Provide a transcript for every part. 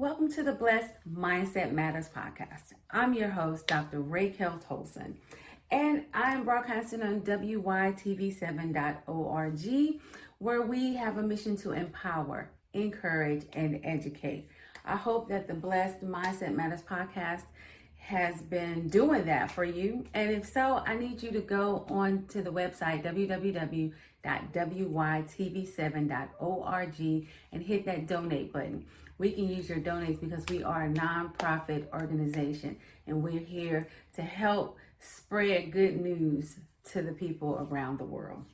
Welcome to the Blessed Mindset Matters podcast. I'm your host, Dr. Raquel Tolson, and I'm broadcasting on WYTV7.org, where we have a mission to empower, encourage, and educate. I hope that the Blessed Mindset Matters podcast has been doing that for you. And if so, I need you to go on to the website, www.wytv7.org, and hit that donate button. We can use your donates because we are a nonprofit organization and we're here to help spread good news to the people around the world.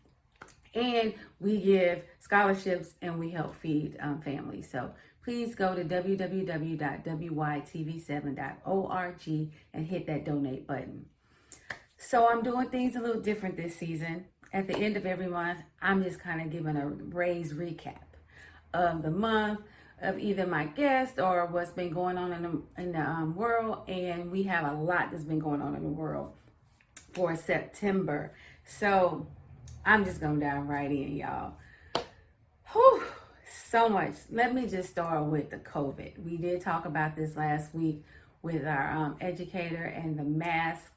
And we give scholarships and we help feed families. So please go to www.wytv7.org and hit that donate button. So I'm doing things a little different this season. At the end of every month, I'm just kind of giving a raised recap of the month, of either my guest or what's been going on in the world. And we have a lot that's been going on in the world for September. So I'm just going to dive right in, y'all. Whew, so much. Let me just start with the COVID. We did talk about this last week with our educator, and the mask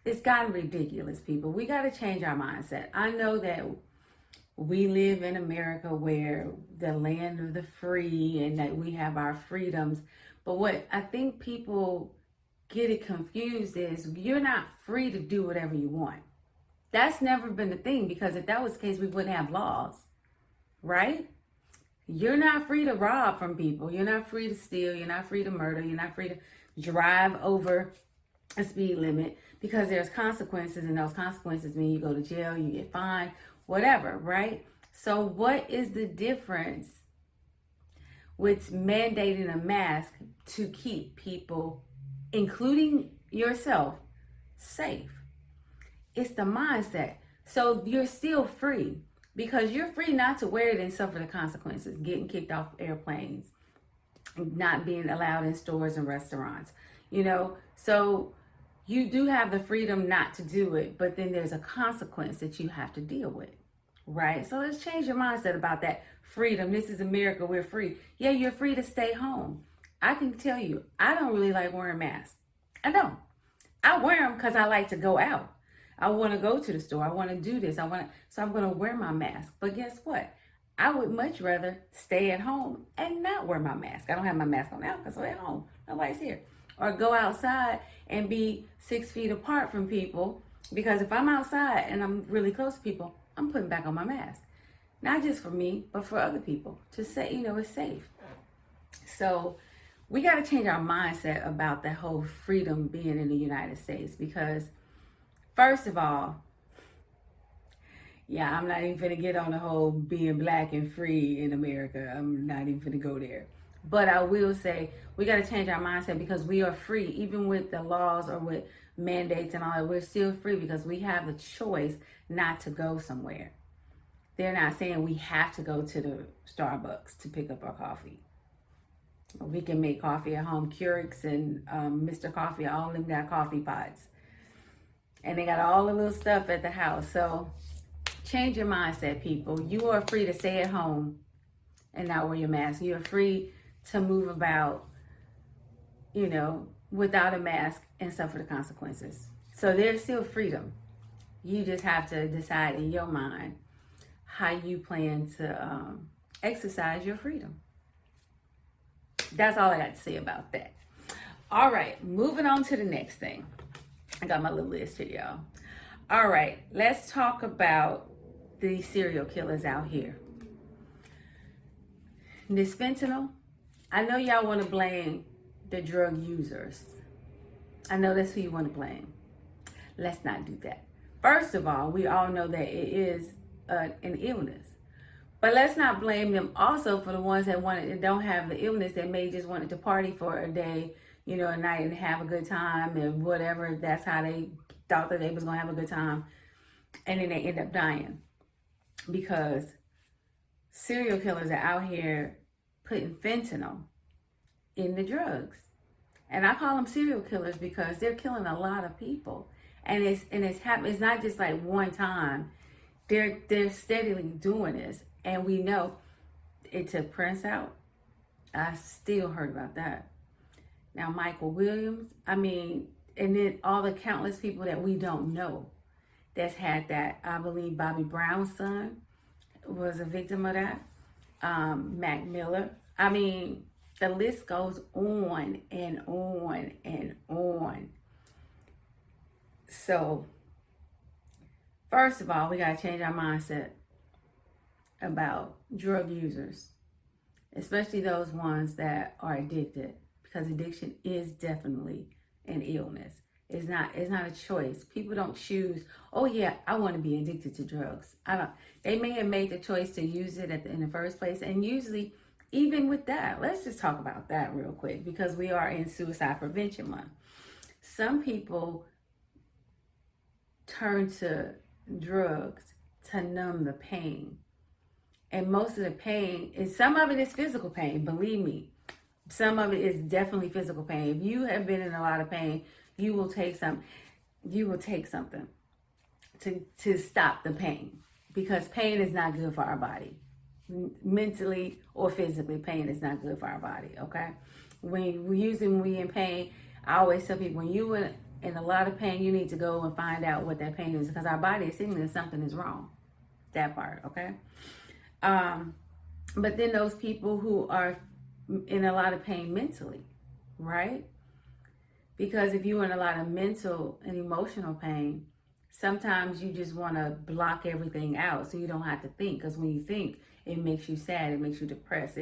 it's gotten ridiculous, people. We got to change our mindset. I know that we live in America, where the land of the free, and that we have our freedoms. But what I think people get it confused is you're not free to do whatever you want. That's never been the thing, because if that was the case, we wouldn't have laws, right? You're not free to rob from people. You're not free to steal. You're not free to murder. You're not free to drive over a speed limit, because there's consequences, and those consequences mean you go to jail, you get fined, whatever, right? So what is the difference with mandating a mask to keep people, including yourself, safe? It's the mindset. So you're still free, because you're free not to wear it and suffer the consequences, getting kicked off airplanes, not being allowed in stores and restaurants, so you do have the freedom not to do it, but then there's a consequence that you have to deal with, right? So let's change your mindset about that freedom. This is America, we're free. Yeah, you're free to stay home. I can tell you, I don't really like wearing masks. I don't. I wear them because I like to go out. I want to go to the store. I want to do this. So I'm going to wear my mask. But guess what? I would much rather stay at home and not wear my mask. I don't have my mask on now because I'm at home. Nobody's here. Or go outside and be 6 feet apart from people, because if I'm outside and I'm really close to people, I'm putting back on my mask. Not just for me, but for other people, to say, it's safe. So we got to change our mindset about that whole freedom being in the United States, because first of all, I'm not even finna get on the whole being black and free in America. I'm not even finna go there. But I will say we got to change our mindset, because we are free, even with the laws or with mandates and all that. We're still free because we have the choice not to go somewhere. They're not saying we have to go to the Starbucks to pick up our coffee. We can make coffee at home. Keurigs and Mr. Coffee, all of them got coffee pots. And they got all the little stuff at the house. So change your mindset, people. You are free to stay at home and not wear your mask. You're free to move about, without a mask and suffer the consequences. So there's still freedom. You just have to decide in your mind how you plan to exercise your freedom. That's all I got to say about that. All right, moving on to the next thing. I got my little list here, y'all. All right, let's talk about the serial killers out here. This fentanyl, I know y'all want to blame the drug users. I know that's who you want to blame. Let's not do that. First of all, we all know that it is an illness. But let's not blame them also for the ones that don't have the illness, that may just wanted to party for a day, a night, and have a good time and whatever. That's how they thought that they was going to have a good time. And then they end up dying, because serial killers are out here putting fentanyl in the drugs. And I call them serial killers because they're killing a lot of people. And it's happening. It's not just like one time. They're steadily doing this. And we know it took Prince out. I still heard about that. Now, Michael Williams, I mean, and then all the countless people that we don't know that's had that. I believe Bobby Brown's son was a victim of that. Mac Miller. I mean, the list goes on and on and on. So, first of all, we got to change our mindset about drug users, especially those ones that are addicted, because addiction is definitely an illness. It's not a choice. People don't choose, oh yeah, I want to be addicted to drugs. I don't. They may have made the choice to use it in the first place. And usually, even with that, let's just talk about that real quick, because we are in Suicide Prevention Month. Some people turn to drugs to numb the pain. And most of the pain is, some of it is physical pain, believe me. Some of it is definitely physical pain. If you have been in a lot of pain, you will take something to stop the pain, because pain is not good for our body. Mentally or physically, pain is not good for our body, okay? When we in pain, I always tell people, when you in a lot of pain, you need to go and find out what that pain is, because our body is signaling that something is wrong. That part, okay? But then those people who are in a lot of pain mentally, right? Because if you're in a lot of mental and emotional pain, sometimes you just want to block everything out so you don't have to think. Because when you think, it makes you sad, it makes you depressed.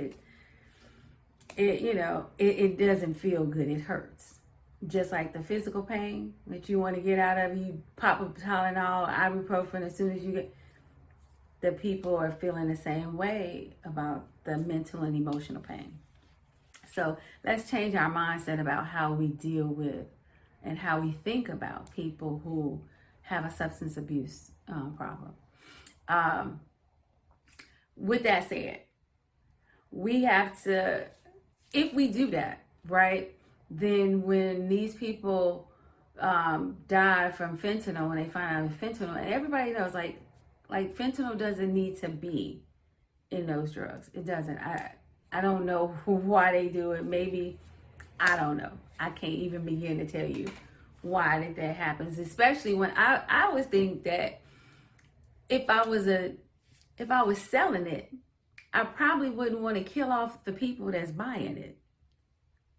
It doesn't feel good. It hurts. Just like the physical pain that you want to get out of, you pop up Tylenol, ibuprofen as soon as you get. The people are feeling the same way about the mental and emotional pain. So let's change our mindset about how we deal with and how we think about people who have a substance abuse problem. With that said, we have to, if we do that, right, then when these people die from fentanyl, when they find out it's fentanyl, and everybody knows, like fentanyl doesn't need to be in those drugs. It doesn't. I don't know why they do it. Maybe, I don't know. I can't even begin to tell you why that happens. Especially when I always think that if I was selling it, I probably wouldn't want to kill off the people that's buying it.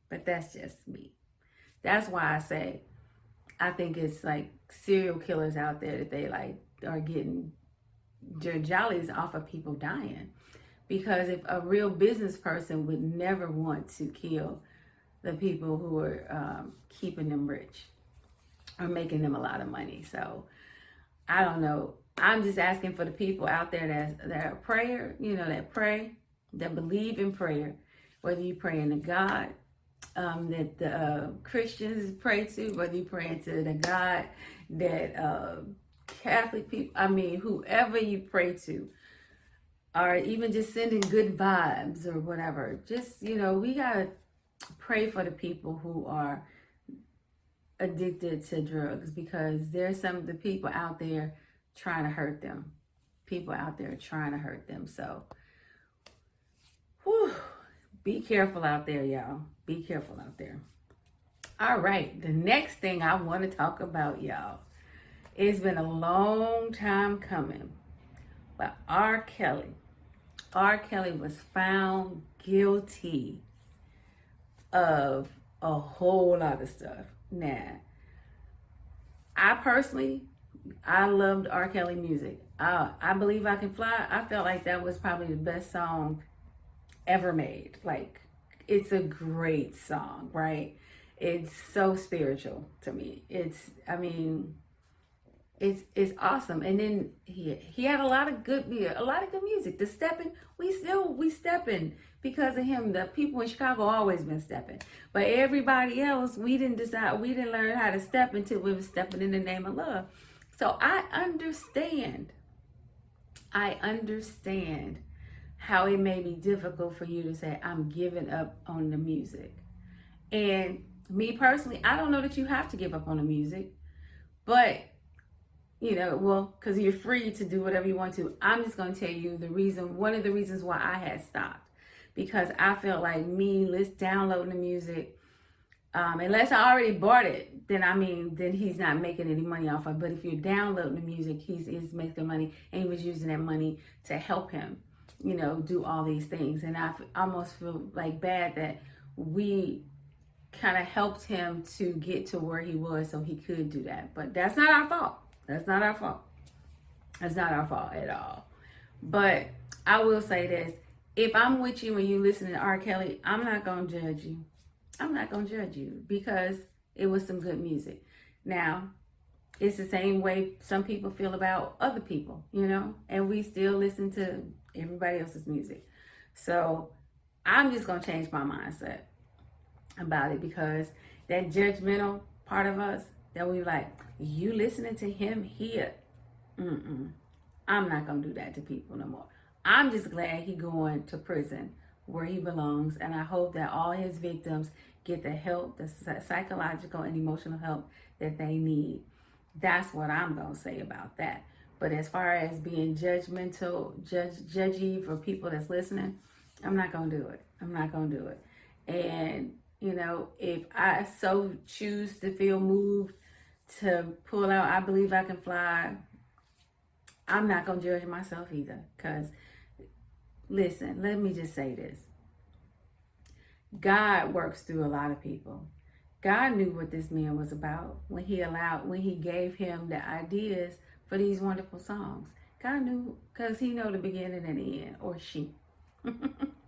But that's just me. That's why I say I think it's like serial killers out there that they like are getting their jollies off of people dying. Because if a real business person would never want to kill the people who are keeping them rich or making them a lot of money. So I don't know. I'm just asking for the people out there that are prayer, that pray, that believe in prayer, whether you pray in to God that the Christians pray to, whether you pray into the God that Catholic people, whoever you pray to, or even just sending good vibes or whatever. Just, we got to pray for the people who are addicted to drugs, because there's some of the people out there trying to hurt them. People out there trying to hurt them. So, be careful out there, y'all. Be careful out there. All right. The next thing I want to talk about, y'all, it's been a long time coming, but R. Kelly was found guilty of a whole lot of stuff. Now, I loved R. Kelly music. I Believe I Can Fly. I felt like that was probably the best song ever made. Like, it's a great song, right? It's so spiritual to me. It's awesome. And then he had a lot of good music. The stepping, we stepping because of him. The people in Chicago always been stepping, but everybody else, we didn't learn how to step until we were stepping in the name of love. So I understand how it may be difficult for you to say, I'm giving up on the music. And me personally, I don't know that you have to give up on the music, but because you're free to do whatever you want to. I'm just going to tell you one of the reasons why I had stopped, because I felt like let's download the music. Unless I already bought it, then he's not making any money off of it. But if you're downloading the music, he's making money, and he was using that money to help him, do all these things. And I almost feel like bad that we kind of helped him to get to where he was so he could do that. But that's not our fault. That's not our fault. That's not our fault at all. But I will say this. If I'm with you and you listen to R. Kelly, I'm not going to judge you. I'm not going to judge you because it was some good music. Now, it's the same way some people feel about other people, and we still listen to everybody else's music. So I'm just going to change my mindset about it, because that judgmental part of us that we like, you listening to him here, I'm not going to do that to people no more. I'm just glad he going to prison where he belongs, and I hope that all his victims get the help, the psychological and emotional help that they need. That's what I'm going to say about that. But as far as being judgmental, judgy for people that's listening, I'm not going to do it. I'm not going to do it. And, if I so choose to feel moved to pull out I Believe I Can Fly, I'm not going to judge myself either. Because, listen, let me just say this. God works through a lot of people. God knew what this man was about when he gave him the ideas for these wonderful songs. God knew, because he knows the beginning and the end, or she,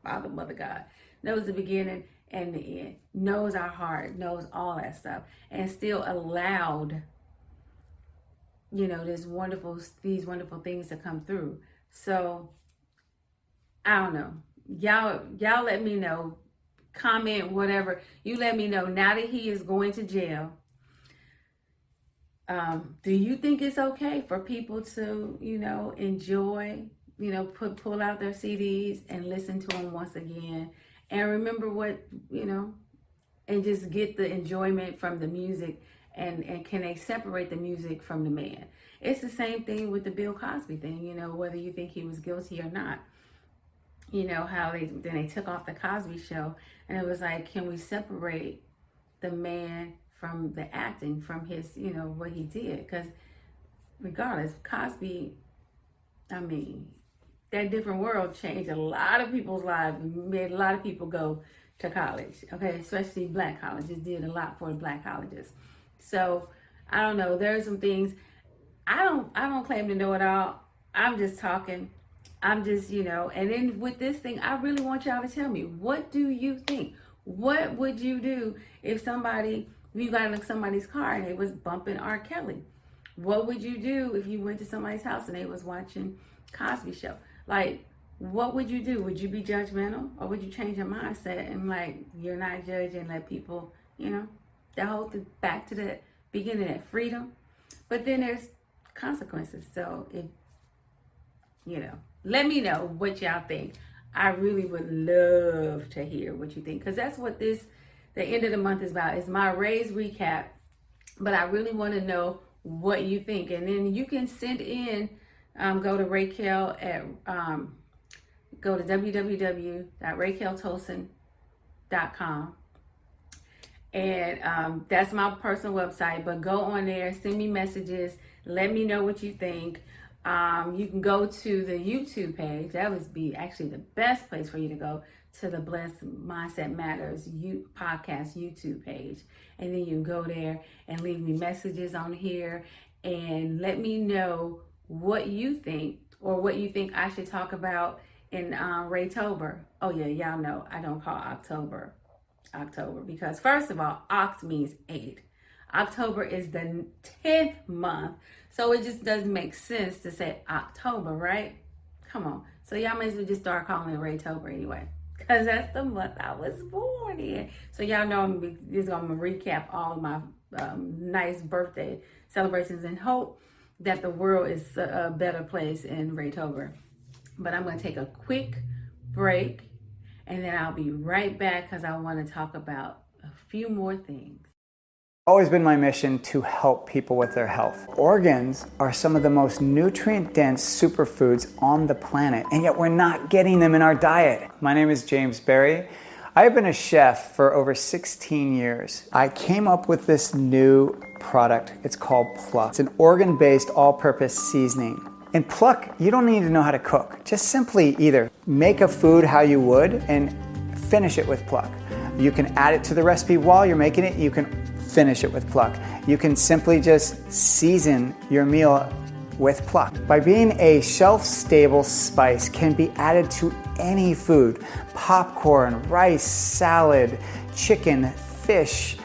Father, Mother, God, knows the beginning and the end, knows our heart, knows all that stuff, and still allowed, these wonderful things to come through. So, I don't know. Y'all let me know. Comment, whatever. You let me know. Now that he is going to jail, do you think it's okay for people to, enjoy, pull out their CDs and listen to them once again, and remember what, and just get the enjoyment from the music, and can they separate the music from the man? It's the same thing with the Bill Cosby thing, whether you think he was guilty or not. How they took off the Cosby Show, and it was like, can we separate the man from the acting, from his, what he did? Because regardless, Cosby, that Different World changed a lot of people's lives, made a lot of people go to college, okay, especially black colleges, did a lot for black colleges. So I don't know, there's some things, I don't claim to know it all. I'm just talking. I'm just, and then with this thing, I really want y'all to tell me, what do you think? What would you do if you got in somebody's car and they was bumping R. Kelly? What would you do if you went to somebody's house and they was watching Cosby Show? Like, what would you do? Would you be judgmental, or would you change your mindset and you're not judging, let people, that whole back to the beginning, that freedom. But then there's consequences. So let me know what y'all think. I really would love to hear what you think, because that's what the end of the month is about. It's my raise recap, but I really want to know what you think. And then you can send in, go to Raquel go to www.raqueltolson.com. And that's my personal website, but go on there, send me messages, let me know what you think. You can go to the YouTube page. That would be actually the best place for you to go, to the Blessed Mindset Matters podcast YouTube page. And then you can go there and leave me messages on here and let me know what you think, or what you think I should talk about in Raytober. Oh yeah, y'all know I don't call October, because first of all, Oct means 8. October is the 10th month, so it just doesn't make sense to say October, right? Come on. So y'all may as well just start calling it Raytober anyway, because that's the month I was born in. So y'all know I'm going to recap all of my nice birthday celebrations, and hope that the world is a better place in Raytober. But I'm going to take a quick break, and then I'll be right back, because I want to talk about a few more things. Always been my mission to help people with their health. Organs are some of the most nutrient-dense superfoods on the planet, and yet we're not getting them in our diet. My name is James Berry. I've been a chef for over 16 years. I came up with this new product. It's called Pluck. It's an organ-based all-purpose seasoning. In Pluck, you don't need to know how to cook. Just simply either make a food how you would and finish it with Pluck. You can add it to the recipe while you're making it. You can finish it with Pluck. You can simply just season your meal with Pluck. By being a shelf-stable spice, can be added to any food. Popcorn, rice, salad, chicken, fish,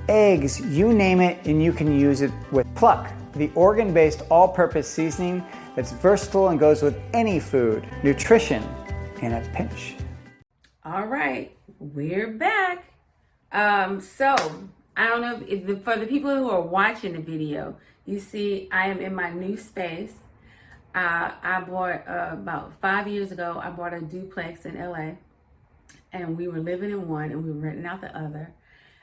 eggs, you name it, and you can use it with Pluck. The organ-based all-purpose seasoning that's versatile and goes with any food. Nutrition in a pinch. All right, we're back. So I don't know if for the people who are watching the video, you see I am in my new space. I bought about 5 years ago, I bought a duplex in LA, and we were living in one and we were renting out the other.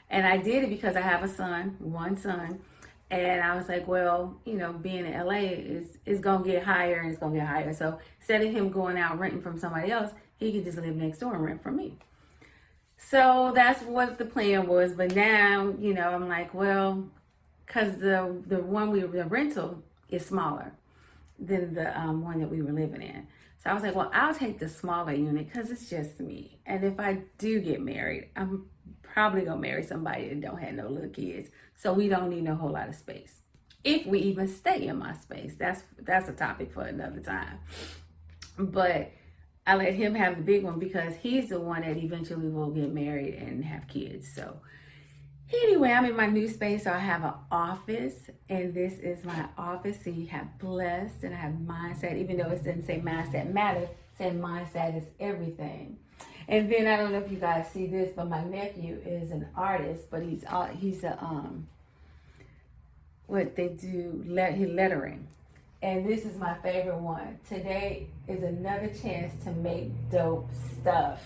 And I did it because I have a son, one son. And I was like, well, you know, being in LA is going to get higher and it's going to get higher. So instead of him going out renting from somebody else, he could just live next door and rent from me. So that's what the plan was. But now, you know, I'm like, well, because the rental is smaller than the one that we were living in. So I was like, well, I'll take the smaller unit because it's just me. And if I do get married, I'm probably going to marry somebody that don't have no little kids. So we don't need a whole lot of space. If we even stay in my space, that's a topic for another time. But I let him have the big one because he's the one that eventually will get married and have kids. So anyway, I'm in my new space. So I have an office, and this is my office. So you have blessed, and I have mindset, even though it doesn't say mindset matters, it says mindset is everything. And then I don't know if you guys see this, but my nephew is an artist, but he's what they do, his lettering. And this is my favorite one. Today is another chance to make dope stuff.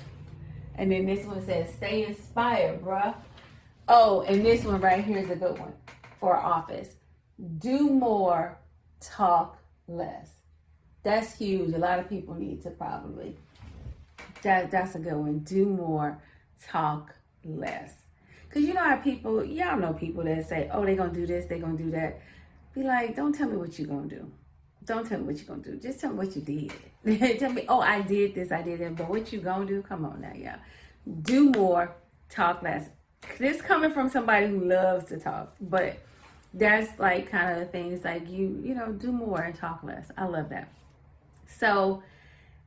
And then this one says, stay inspired, bruh. Oh, and this one right here is a good one for our office. Do more, talk less. That's huge. A lot of people need to probably. That's a good one. Do more, talk less. Because you know how people, y'all know people that say, oh, they're going to do this, they're going to do that. Be like, don't tell me what you're going to do. Don't tell me what you're going to do. Just tell me what you did. Tell me, oh, I did this, I did that. But what you going to do? Come on now, y'all. Do more, talk less. This coming from somebody who loves to talk. But that's like kind of the things like you know, do more and talk less. I love that. So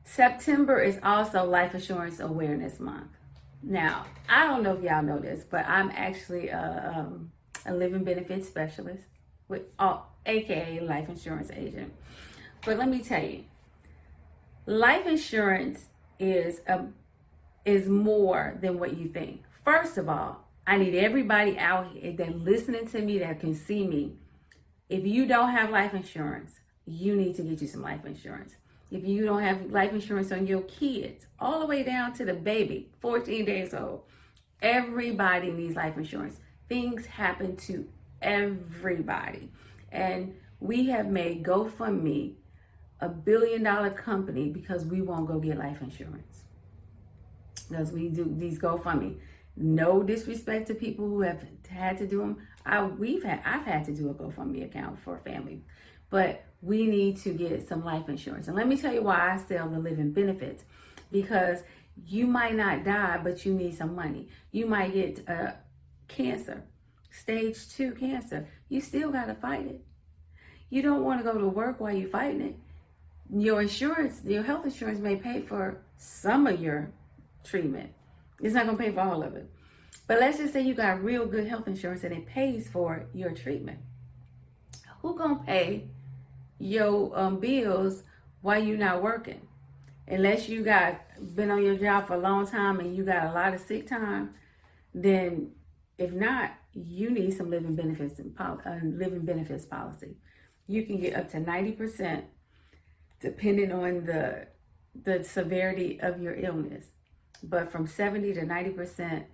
September is also Life Insurance Awareness Month. Now, I don't know if y'all know this, but I'm actually a living benefits specialist, with aka life insurance agent. But let me tell you, life insurance is more than what you think. First of all, I need everybody out here that listening to me that can see me. If you don't have life insurance, you need to get you some life insurance. If you don't have life insurance on your kids, all the way down to the baby, 14 days old, everybody needs life insurance. Things happen to everybody. And we have made GoFundMe $1 billion company because we won't go get life insurance. Because we do these GoFundMe. No disrespect to people who have had to do them. I've had to do a GoFundMe account for a family. But we need to get some life insurance. And let me tell you why I sell the living benefits. Because you might not die, but you need some money. You might get cancer, stage 2 cancer. You still got to fight it. You don't want to go to work while you're fighting it. Your insurance, your health insurance may pay for some of your treatment. It's not going to pay for all of it. But let's just say you got real good health insurance and it pays for your treatment. Who going to pay your bills while you're not working? Unless you got been on your job for a long time and you got a lot of sick time, then if not, you need some living benefits policy. You can get up to 90% depending on the severity of your illness. But from 70 to 90%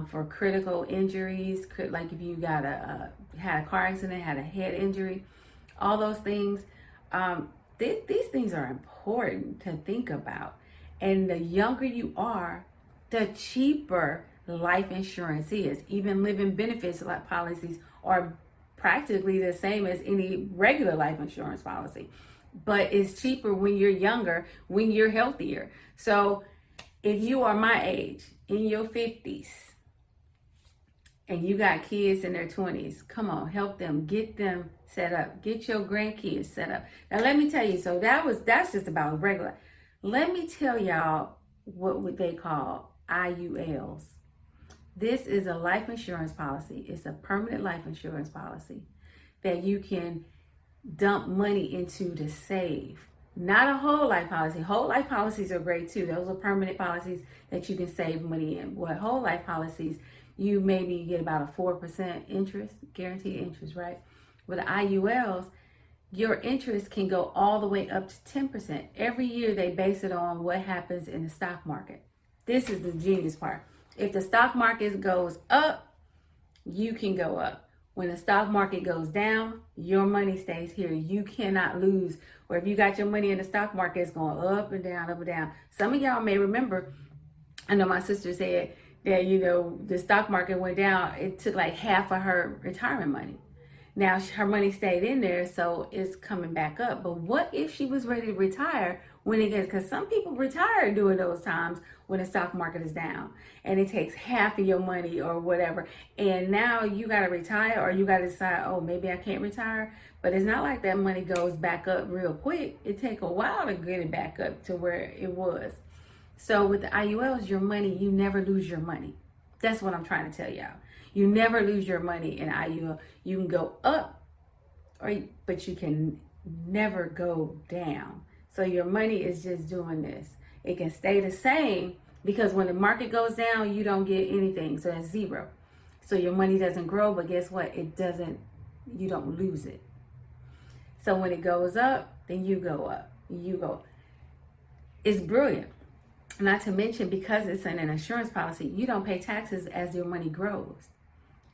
for critical injuries, like if you got had a car accident, had a head injury, all those things. These things are important to think about. And the younger you are, the cheaper life insurance is. Even living benefits like policies are practically the same as any regular life insurance policy. But it's cheaper when you're younger, when you're healthier. So if you are my age, in your 50s, and you got kids in their 20s, come on, help them, get them set up, get your grandkids set up. Now let me tell you, so that's just about regular. Let me tell y'all what they call IULs. This is a life insurance policy. It's a permanent life insurance policy that you can dump money into to save. Not a whole life policy. Whole life policies are great too. Those are permanent policies that you can save money in. What whole life policies, you maybe get about a 4% interest, guaranteed interest, right? With the IULs, your interest can go all the way up to 10%. Every year they base it on what happens in the stock market. This is the genius part. If the stock market goes up, you can go up. When the stock market goes down, your money stays here. You cannot lose. Or if you got your money in the stock market, it's going up and down, up and down. Some of y'all may remember, I know my sister said that, the stock market went down. It took like half of her retirement money. Now her money stayed in there, so it's coming back up. But what if she was ready to retire when it gets, because some people retire during those times when the stock market is down and it takes half of your money or whatever. And now you got to retire, or you got to decide, oh, maybe I can't retire. But it's not like that money goes back up real quick. It takes a while to get it back up to where it was. So with the IULs, your money, you never lose your money. That's what I'm trying to tell y'all. You never lose your money in IUL. You can go up, but you can never go down. So your money is just doing this. It can stay the same because when the market goes down, you don't get anything. So that's zero. So your money doesn't grow, but guess what? You don't lose it. So when it goes up, then you go up. It's brilliant. Not to mention, because it's in an insurance policy, you don't pay taxes as your money grows.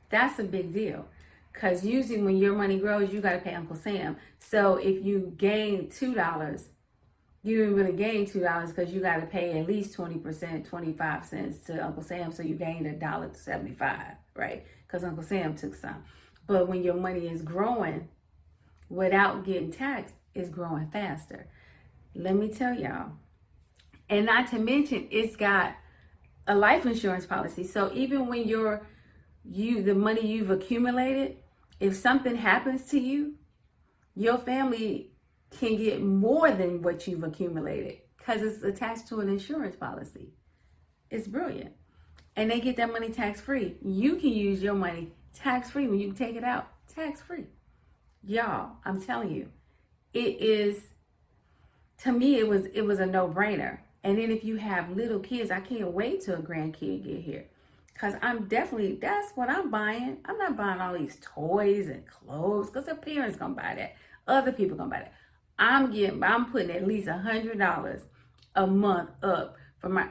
That's a big deal, because usually when your money grows, you got to pay Uncle Sam. So if you gain $2, you didn't really gain $2 because you got to pay at least 20%, 25 cents to Uncle Sam. So you gained $1.75, right? Because Uncle Sam took some. But when your money is growing without getting taxed, it's growing faster. Let me tell y'all. And not to mention, it's got a life insurance policy. So even when the money you've accumulated, if something happens to you, your family can get more than what you've accumulated because it's attached to an insurance policy. It's brilliant. And they get that money tax-free. You can use your money tax-free when you take it out, tax-free. Y'all, I'm telling you, to me, it was a no-brainer. And then if you have little kids, I can't wait till a grandkid get here. Because that's what I'm buying. I'm not buying all these toys and clothes because their parents gonna buy that. Other people gonna buy that. I'm putting at least $100 a month up for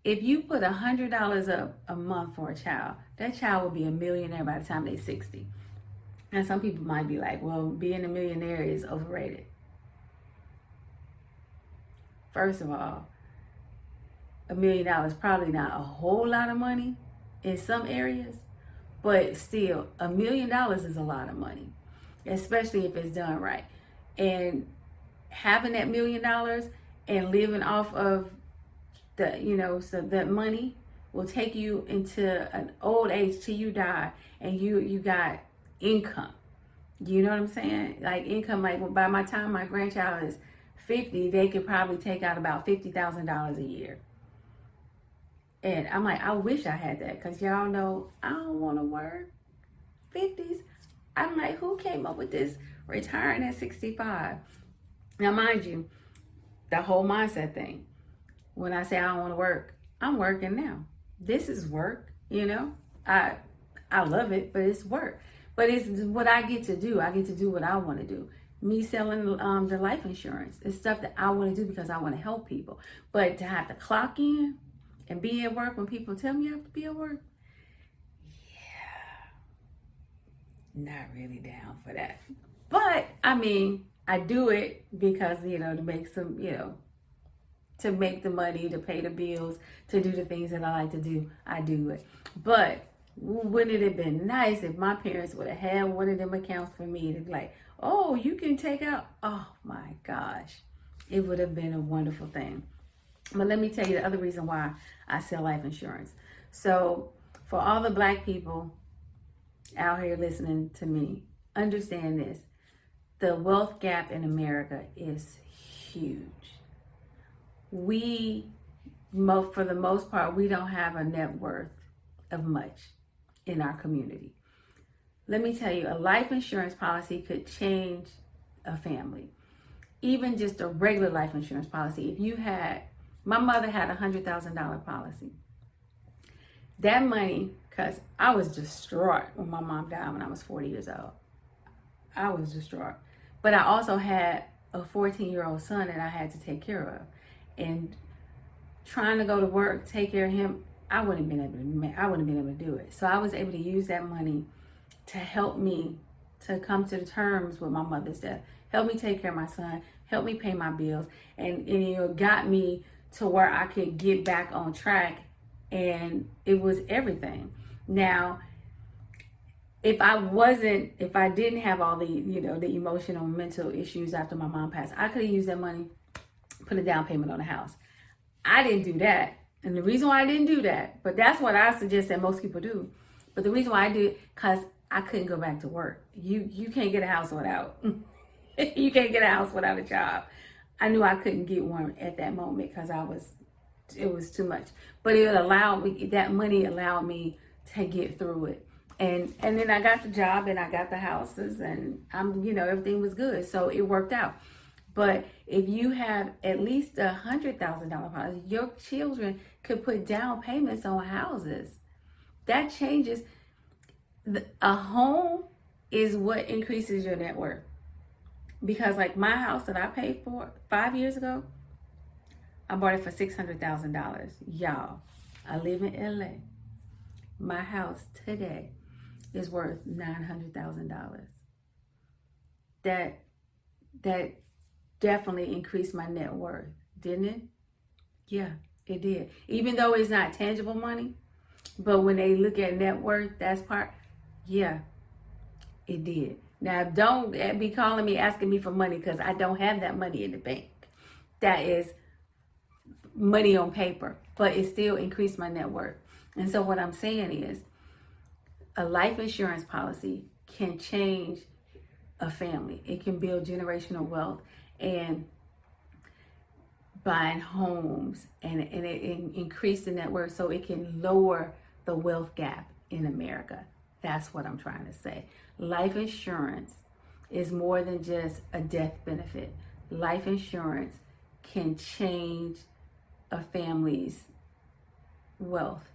if you put $100 up a month for a child, that child will be a millionaire by the time they're 60. And some people might be like, well, being a millionaire is overrated. First of all, $1 million is probably not a whole lot of money in some areas, but still, $1 million is a lot of money, especially if it's done right. And having that $1 million and living off of so that money will take you into an old age till you die, and you got income. You know what I'm saying? Like income, like by my time my grandchild is 50, they could probably take out about $50,000 a year. And I'm like, I wish I had that, because y'all know I don't want to work 50s. I'm like, who came up with this retiring at 65? Now, mind you, the whole mindset thing. When I say I don't want to work, I'm working now. This is work, I love it, but it's work. But it's what I get to do. I get to do what I want to do. Me selling the life insurance. It's stuff that I want to do because I want to help people. But to have to clock in and be at work when people tell me I have to be at work, not really down for that. But I mean, I do it because, to make some, to make the money, to pay the bills, to do the things that I like to do. I do it. But wouldn't it have been nice if my parents would have had one of them accounts for me to be like, oh, you can take out, oh my gosh, it would have been a wonderful thing. But let me tell you the other reason why I sell life insurance. So for all the Black people out here listening to me, understand this. The wealth gap in America is huge. For the most part, we don't have a net worth of much in our community. Let me tell you, a life insurance policy could change a family. Even just a regular life insurance policy. My mother had $100,000 policy. That money, because I was distraught when my mom died when I was 40 years old. I was distraught. But I also had a 14-year-old son that I had to take care of. And trying to go to work, take care of him, I wouldn't have been able to do it. So I was able to use that money to help me to come to the terms with my mother's death. Help me take care of my son, help me pay my bills, and it got me to where I could get back on track, and it was everything. Now, if I didn't have all the, the emotional and mental issues after my mom passed, I could have used that money, put a down payment on a house. I didn't do that. And the reason why I didn't do that, but that's what I suggest that most people do. But the reason why I did, because I couldn't go back to work. You can't get a house without, you can't get a house without a job. I knew I couldn't get one at that moment because it was too much. But that money allowed me to get through it. And then I got the job and I got the houses and everything was good. So it worked out. But if you have at least $100,000 policy, your children could put down payments on houses. That changes. A home is what increases your net worth. Because like my house that I paid for 5 years ago, I bought it for $600,000. Y'all, I live in LA. My house today is worth $900,000. That definitely increased my net worth, didn't it? Yeah, it did. Even though it's not tangible money, but when they look at net worth, yeah, it did. Now, don't be calling me, asking me for money, because I don't have that money in the bank. That is money on paper, but it still increased my net worth. And so what I'm saying is, a life insurance policy can change a family. It can build generational wealth and buying homes, and it increase the net worth, so it can lower the wealth gap in America. That's what I'm trying to say. Life insurance is more than just a death benefit. Life insurance can change a family's wealth.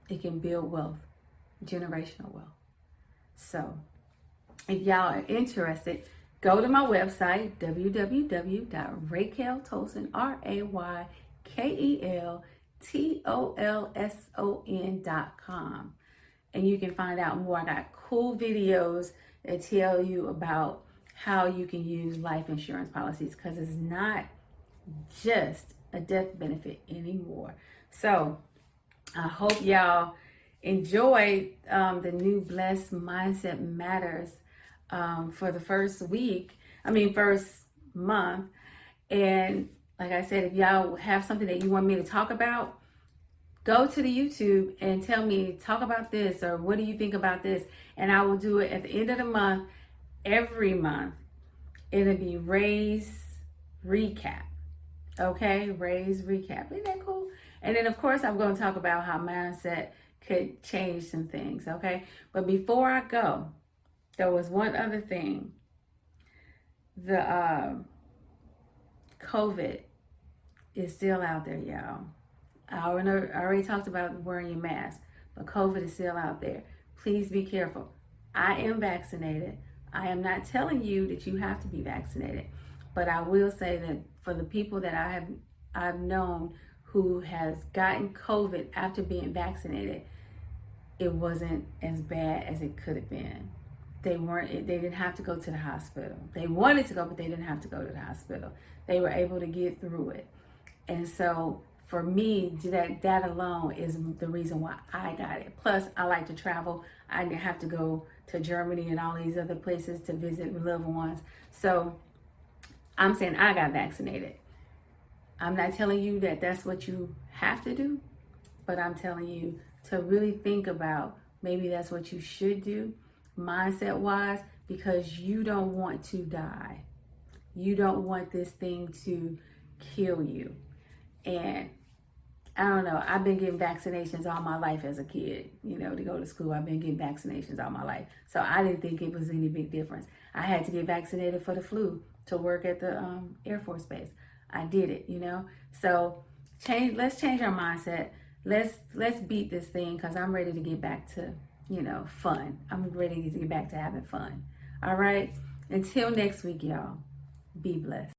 It can build wealth, generational wealth. So if y'all are interested, go to my website, www.raykeltolson, RaykelTolson.com. And you can find out more. I got cool videos that tell you about how you can use life insurance policies, because it's not just a death benefit anymore. So I hope y'all enjoy the new Blessed Mindset Matters for the first month. And like I said, if y'all have something that you want me to talk about, go to the YouTube and tell me, talk about this, or what do you think about this? And I will do it at the end of the month, every month. It'll be Ray's Recap. Okay, Ray's Recap. Isn't that cool? And then, of course, I'm going to talk about how mindset could change some things, okay? But before I go, there was one other thing. The COVID is still out there, y'all. I already talked about wearing your mask, but COVID is still out there. Please be careful. I am vaccinated. I am not telling you that you have to be vaccinated, but I will say that for the people that I've known who has gotten COVID after being vaccinated, it wasn't as bad as it could have been. they didn't have to go to the hospital. They wanted to go, but they didn't have to go to the hospital. They were able to get through it. And so for me, that alone is the reason why I got it. Plus, I like to travel. I have to go to Germany and all these other places to visit loved ones. So I'm saying I got vaccinated. I'm not telling you that that's what you have to do, but I'm telling you to really think about maybe that's what you should do, mindset wise, because you don't want to die. You don't want this thing to kill you. And I don't know, I've been getting vaccinations all my life as a kid, to go to school. I've been getting vaccinations all my life. So I didn't think it was any big difference. I had to get vaccinated for the flu to work at the Air Force Base. I did it, So let's change our mindset. Let's beat this thing, because I'm ready to get back to, fun. I'm ready to get back to having fun. All right. Until next week, y'all. Be blessed.